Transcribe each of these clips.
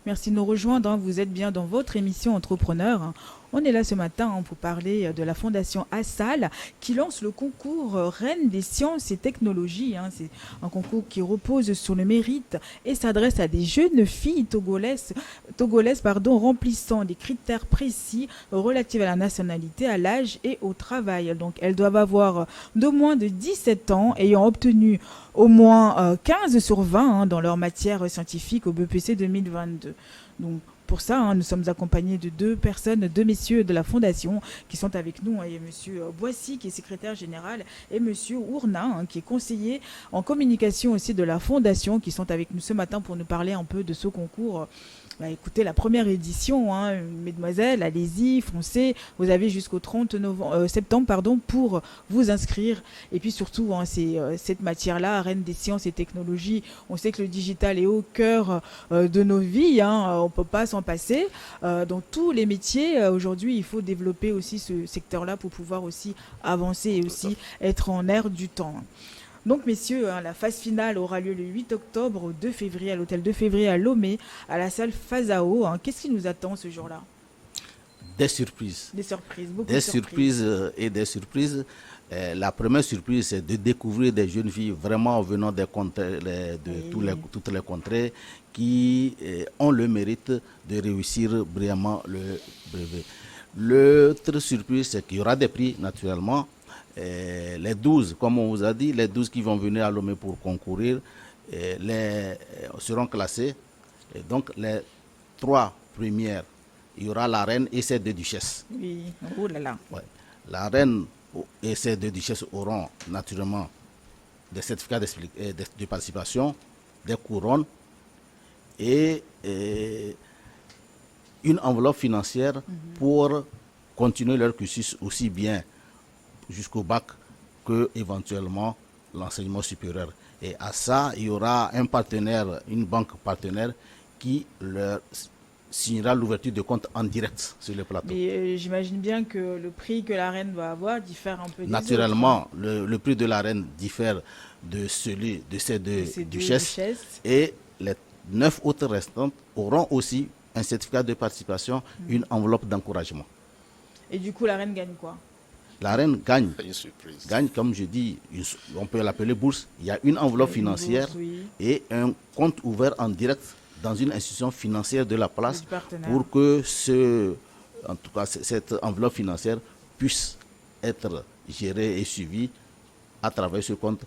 Merci de nous rejoindre. Vous êtes bien dans votre émission Entrepreneur. On est là ce matin pour parler de la Fondation Assal qui lance le concours Reine des sciences et technologies. C'est un concours qui repose sur le mérite et s'adresse à des jeunes filles togolaises remplissant des critères précis relatifs à la nationalité, à l'âge et au travail. Donc elles doivent avoir de moins de 17 ans ayant obtenu au moins 15 sur 20 dans leur matière scientifique au BPC 2022. Donc pour ça, nous sommes accompagnés de deux messieurs de la Fondation qui sont avec nous. Il y a monsieur Boissy qui est secrétaire général et monsieur Ourna qui est conseiller en communication aussi de la Fondation qui sont avec nous ce matin pour nous parler un peu de ce concours. Écoutez, la première édition, mesdemoiselles, allez-y, foncez. Vous avez jusqu'au 30 septembre pour vous inscrire. Et puis surtout, c'est cette matière-là, Reine des sciences et technologies. On sait que le digital est au cœur de nos vies. On ne peut pas s'en passer. Dans tous les métiers, aujourd'hui, il faut développer aussi ce secteur-là pour pouvoir aussi avancer et aussi être en ère du temps. Donc, messieurs, la phase finale aura lieu le 8 octobre au 2 février à l'hôtel 2 février à Lomé, à la salle Fazao. Qu'est-ce qui nous attend ce jour-là? Des surprises. Des surprises, beaucoup des de surprises. Et des surprises. La première surprise, c'est de découvrir des jeunes filles vraiment venant des contrées, toutes les contrées qui ont le mérite de réussir brillamment le brevet. L'autre surprise, c'est qu'il y aura des prix, naturellement. Les 12, comme on vous a dit, les 12 qui vont venir à Lomé pour concourir seront classés. Et donc, les 3 premières, il y aura la reine et ses 2 duchesses. Oui, oh là là. Ouais. La reine et ses 2 duchesses auront naturellement des certificats de participation, des couronnes et une enveloppe financière pour continuer leur cursus aussi bien jusqu'au bac que éventuellement l'enseignement supérieur. Et à ça, il y aura un partenaire, une banque partenaire qui leur signera l'ouverture de compte en direct sur le plateau. Mais j'imagine bien que le prix que la reine va avoir diffère un peu des Naturellement, autres. le prix de la reine diffère de celui de ces deux duchesses. Et les 9 autres restantes auront aussi un certificat de participation, une enveloppe d'encouragement. Et du coup, la reine gagne quoi? La reine gagne, Une surprise. comme je dis, on peut l'appeler bourse. Il y a une enveloppe financière bourse, oui. et un compte ouvert en direct dans une institution financière de la place pour que cette enveloppe financière puisse être gérée et suivie à travers ce compte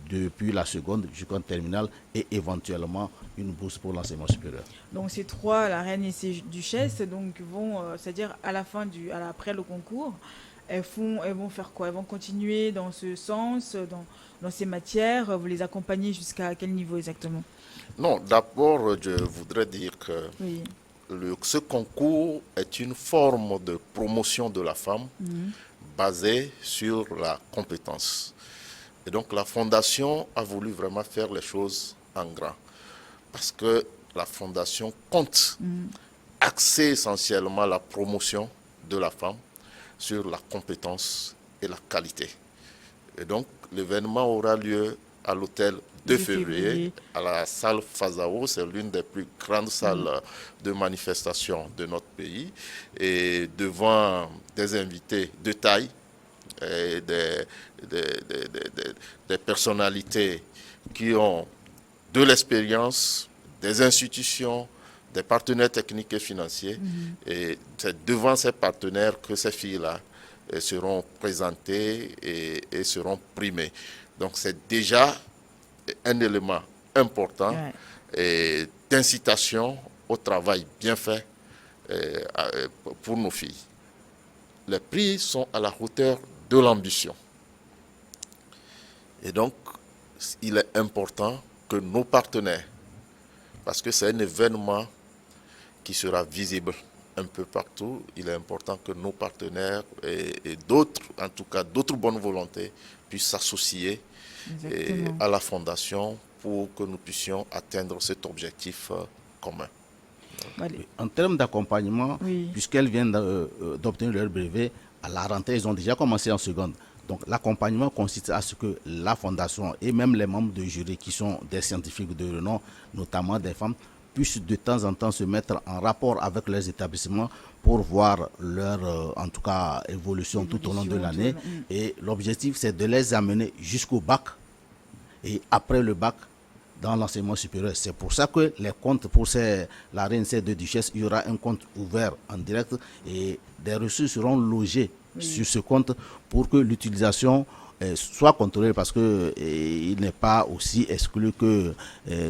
depuis la seconde jusqu'en terminale et éventuellement une bourse pour l'enseignement supérieur. Donc ces 3, la reine et ses duchesses, donc vont, c'est-à-dire à la fin après le concours, elles vont faire quoi? Elles vont continuer dans ce sens, dans ces matières. Vous les accompagnez jusqu'à quel niveau exactement? Non, d'abord, je voudrais dire que Oui. ce concours est une forme de promotion de la femme basée sur la compétence. Et donc la Fondation a voulu vraiment faire les choses en grand. Parce que la Fondation compte axer essentiellement la promotion de la femme sur la compétence et la qualité. Et donc, l'événement aura lieu à l'hôtel 2 février, à la salle Fazao. C'est l'une des plus grandes salles de manifestation de notre pays. Et devant des invités de taille, et des personnalités qui ont de l'expérience, des institutions, des partenaires techniques et financiers. Et c'est devant ces partenaires que ces filles-là seront présentées et seront primées. Donc c'est déjà un élément important d'incitation au travail bien fait pour nos filles. Les prix sont à la hauteur de l'ambition. Et donc, il est important que nos partenaires, parce que c'est un événement qui sera visible un peu partout, il est important que nos partenaires et d'autres, en tout cas d'autres bonnes volontés, puissent s'associer à la Fondation pour que nous puissions atteindre cet objectif commun. En termes d'accompagnement, puisqu'elles viennent d'obtenir leur brevet, à la rentrée, ils ont déjà commencé en seconde. Donc l'accompagnement consiste à ce que la Fondation et même les membres du jury qui sont des scientifiques de renom, notamment des femmes, puissent de temps en temps se mettre en rapport avec leurs établissements pour voir leur, en tout cas, évolution tout au long de l'année. Et l'objectif, c'est de les amener jusqu'au bac et après le bac dans l'enseignement supérieur. C'est pour ça que les comptes pour la RNC de Duchesse, il y aura un compte ouvert en direct et des ressources seront logées sur ce compte pour que l'utilisation soit contrôlée, parce qu'il n'est pas aussi exclu que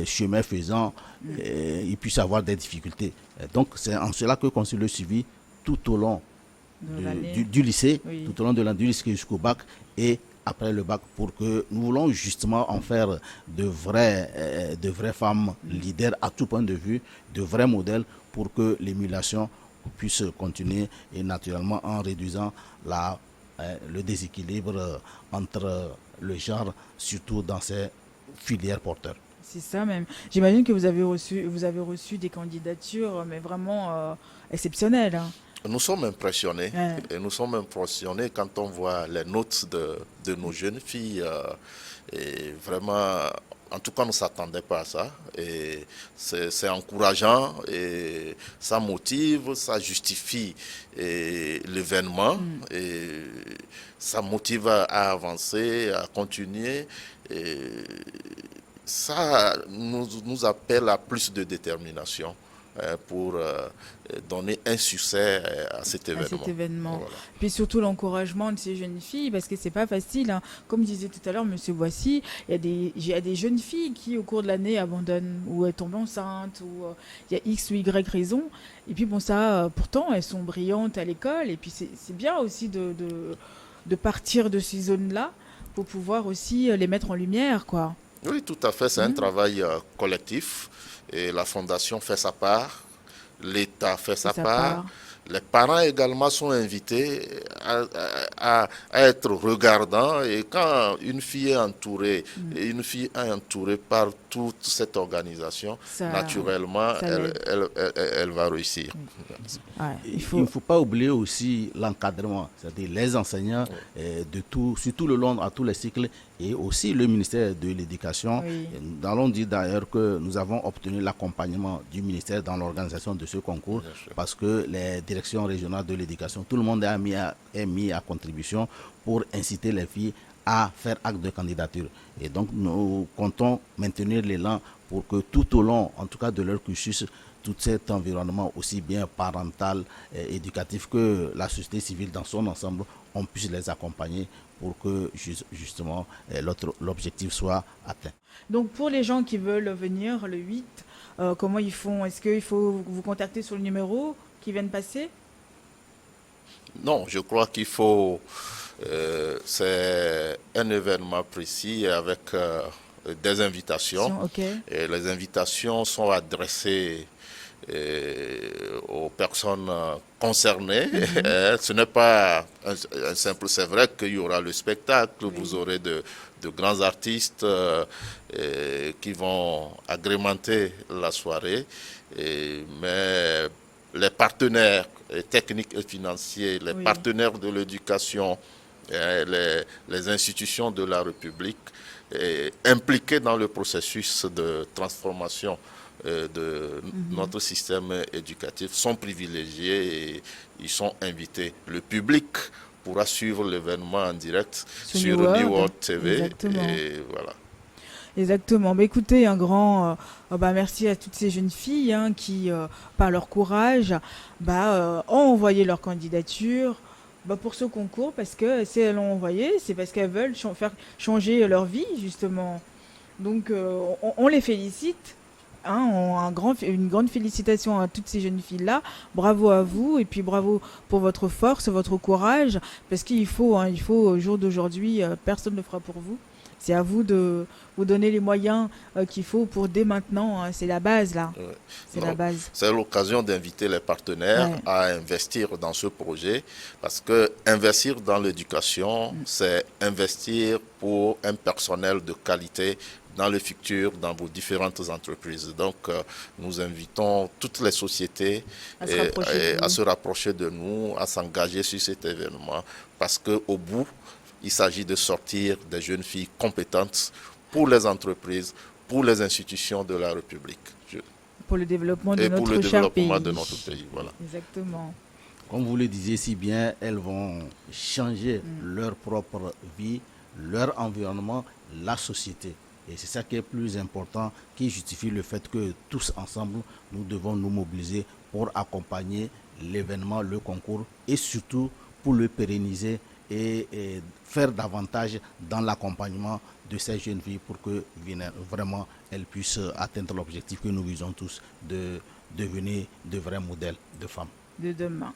chemin faisant, il puisse avoir des difficultés. Et donc c'est en cela que constitue le suivi tout au long du lycée, tout au long de l'année du lycée jusqu'au bac et après le bac, pour que nous voulons justement en faire de vraies femmes leaders à tout point de vue, de vrais modèles pour que l'émulation puisse continuer et naturellement en réduisant le déséquilibre entre le genre, surtout dans ces filières porteurs. C'est ça même. J'imagine que vous avez reçu des candidatures, mais vraiment exceptionnelles. Hein. Nous sommes impressionnés. Et nous sommes impressionnés quand on voit les notes de nos jeunes filles. Et vraiment, en tout cas, on ne s'attendait pas à ça. Et c'est encourageant et ça motive, ça justifie l'événement. Et ça motive à avancer, à continuer. Et ça nous appelle à plus de détermination pour donner un succès à cet événement. Voilà. Puis surtout l'encouragement de ces jeunes filles, parce que c'est pas facile. Hein. Comme disait tout à l'heure M. Boissy, il y a des jeunes filles qui, au cours de l'année, abandonnent ou tombent enceintes, ou il y a X ou Y raison. Et puis bon, ça, pourtant, elles sont brillantes à l'école. Et puis c'est bien aussi de partir de ces zones-là pour pouvoir aussi les mettre en lumière, quoi. Oui, tout à fait. C'est un travail collectif. Et la Fondation fait sa part, l'État fait sa part. Les parents également sont invités à être regardants. Et quand une fille est entourée, par toute cette organisation, naturellement, elle va réussir. Il ne faut pas oublier aussi l'encadrement, c'est-à-dire les enseignants sur tout le long, à tous les cycles, et aussi le ministère de l'Éducation. Nous allons dire d'ailleurs que nous avons obtenu l'accompagnement du ministère dans l'organisation de ce concours, parce que les directions régionales de l'éducation, tout le monde est mis à contribution pour inciter les filles à faire acte de candidature. Et donc nous comptons maintenir l'élan pour que tout au long, en tout cas de leur cursus, tout cet environnement aussi bien parental, éducatif que la société civile dans son ensemble, on puisse les accompagner pour que justement l'objectif soit atteint. Donc pour les gens qui veulent venir le 8, comment ils font? Est-ce qu'il faut vous contacter sur le numéro qui vient de passer? Non, je crois qu'il faut... c'est un événement précis avec des invitations. Et les invitations sont adressées aux personnes concernées. Ce n'est pas un simple... C'est vrai qu'il y aura le spectacle, vous aurez de grands artistes qui vont agrémenter la soirée. Mais les partenaires techniques et financiers, les partenaires de l'éducation, les institutions de la République impliquées dans le processus de transformation de notre système éducatif sont privilégiés et ils sont invités. Le public pourra suivre l'événement en direct sur New World TV. Exactement. Et voilà. Exactement. Bah, écoutez, un grand merci à toutes ces jeunes filles qui, par leur courage, ont envoyé leur candidature pour ce concours, parce que si elles l'ont envoyé, c'est parce qu'elles veulent faire changer leur vie, justement. Donc, on les félicite. Une grande félicitation à toutes ces jeunes filles-là. Bravo à vous, et puis bravo pour votre force, votre courage, parce qu'il faut, au jour d'aujourd'hui, personne ne le fera pour vous. C'est à vous de vous donner les moyens qu'il faut pour dès maintenant. C'est la base, là. La base. C'est l'occasion d'inviter les partenaires à investir dans ce projet, parce que investir dans l'éducation, c'est investir pour un personnel de qualité dans le futur, dans vos différentes entreprises. Donc, nous invitons toutes les sociétés à se rapprocher de nous, à s'engager sur cet événement, parce qu'au bout, il s'agit de sortir des jeunes filles compétentes pour les entreprises, pour les institutions de la République. pour le développement de et pour notre le cher pays. développement de notre pays. Voilà. Exactement. Comme vous le disiez si bien, elles vont changer leur propre vie, leur environnement, la société. Et c'est ça qui est plus important, qui justifie le fait que tous ensemble, nous devons nous mobiliser pour accompagner l'événement, le concours, et surtout pour le pérenniser et faire davantage dans l'accompagnement de ces jeunes filles pour que vraiment elles puissent atteindre l'objectif que nous visons tous de devenir de vrais modèles de femmes. De demain.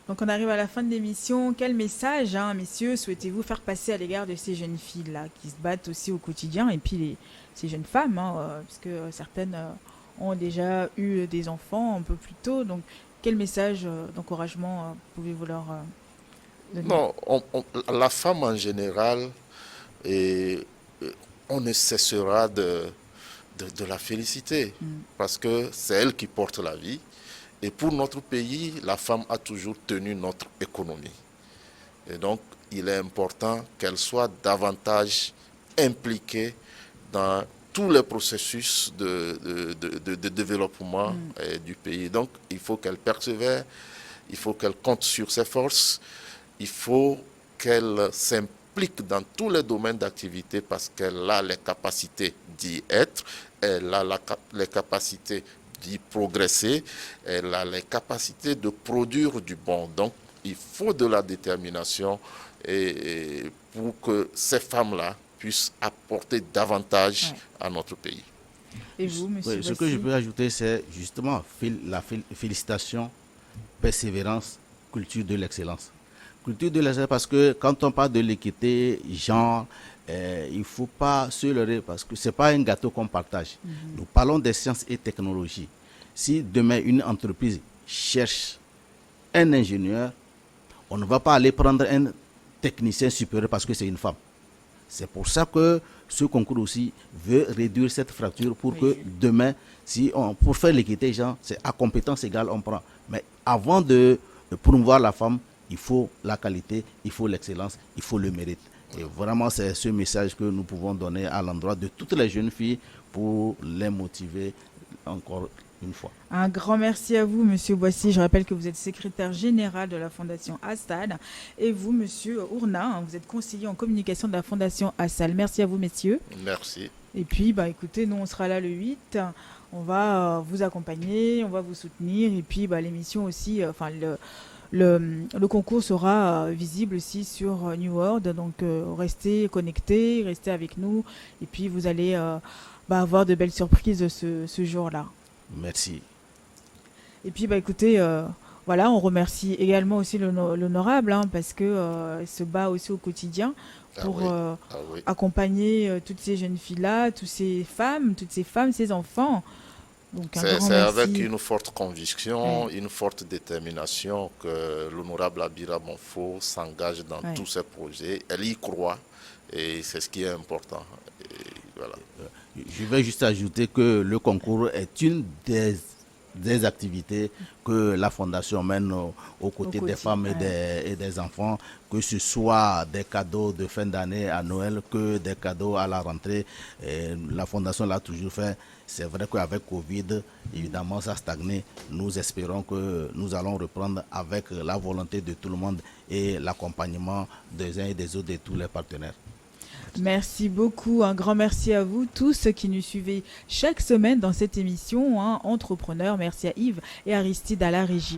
Donc on arrive à la fin de l'émission. Quel message, messieurs, souhaitez-vous faire passer à l'égard de ces jeunes filles-là qui se battent aussi au quotidien, et puis ces jeunes femmes, puisque certaines ont déjà eu des enfants un peu plus tôt. Donc quel message d'encouragement pouvez-vous leur donner? Non, la femme en général, on ne cessera de la féliciter parce que c'est elle qui porte la vie. Et pour notre pays, la femme a toujours tenu notre économie. Et donc, il est important qu'elle soit davantage impliquée dans tous les processus de développement du pays. Donc, il faut qu'elle persévère, il faut qu'elle compte sur ses forces, il faut qu'elle s'implique dans tous les domaines d'activité parce qu'elle a les capacités d'y être, elle a les capacités d'y progresser, elle a les capacités de produire du bon. Donc, il faut de la détermination et pour que ces femmes-là puissent apporter davantage à notre pays. Et vous, monsieur Ce que je peux ajouter, c'est justement la félicitation, persévérance, culture de l'excellence. Culture de l'excellence parce que quand on parle de l'équité, genre, il ne faut pas se leurrer parce que ce n'est pas un gâteau qu'on partage. Nous parlons des sciences et technologies. Si demain une entreprise cherche un ingénieur, on ne va pas aller prendre un technicien supérieur parce que c'est une femme. C'est pour ça que ce concours aussi veut réduire cette fracture pour que demain, pour faire l'équité, genre, c'est à compétence égale, on prend. Mais avant de promouvoir la femme, il faut la qualité, il faut l'excellence, il faut le mérite. Et vraiment, c'est ce message que nous pouvons donner à l'endroit de toutes les jeunes filles pour les motiver encore une fois. Un grand merci à vous, monsieur Boissy. Je rappelle que vous êtes secrétaire général de la Fondation Assal. Et vous, monsieur Ourna, vous êtes conseiller en communication de la Fondation Assal. Merci à vous, messieurs. Merci. Et puis, écoutez, nous, on sera là le 8. On va vous accompagner, on va vous soutenir. Et puis, l'émission aussi, le concours sera visible aussi sur New World, donc restez connectés, restez avec nous et puis vous allez avoir de belles surprises ce jour-là. Merci. Et puis écoutez, on remercie également aussi l'honorable parce que se bat aussi au quotidien pour accompagner toutes ces jeunes filles-là, toutes ces femmes, ces enfants. C'est avec une forte conviction, une forte détermination que l'honorable Abira Bonfo s'engage dans tous ses projets. Elle y croit et c'est ce qui est important. Et voilà. Je vais juste ajouter que le concours est une des activités que la Fondation mène aux côtés des femmes et des enfants, que ce soit des cadeaux de fin d'année à Noël, que des cadeaux à la rentrée. Et la Fondation l'a toujours fait. C'est vrai qu'avec Covid, évidemment, ça a stagné. Nous espérons que nous allons reprendre avec la volonté de tout le monde et l'accompagnement des uns et des autres et tous les partenaires. Merci beaucoup, un grand merci à vous tous qui nous suivez chaque semaine dans cette émission Entrepreneurs. Merci à Yves et Aristide à la régie.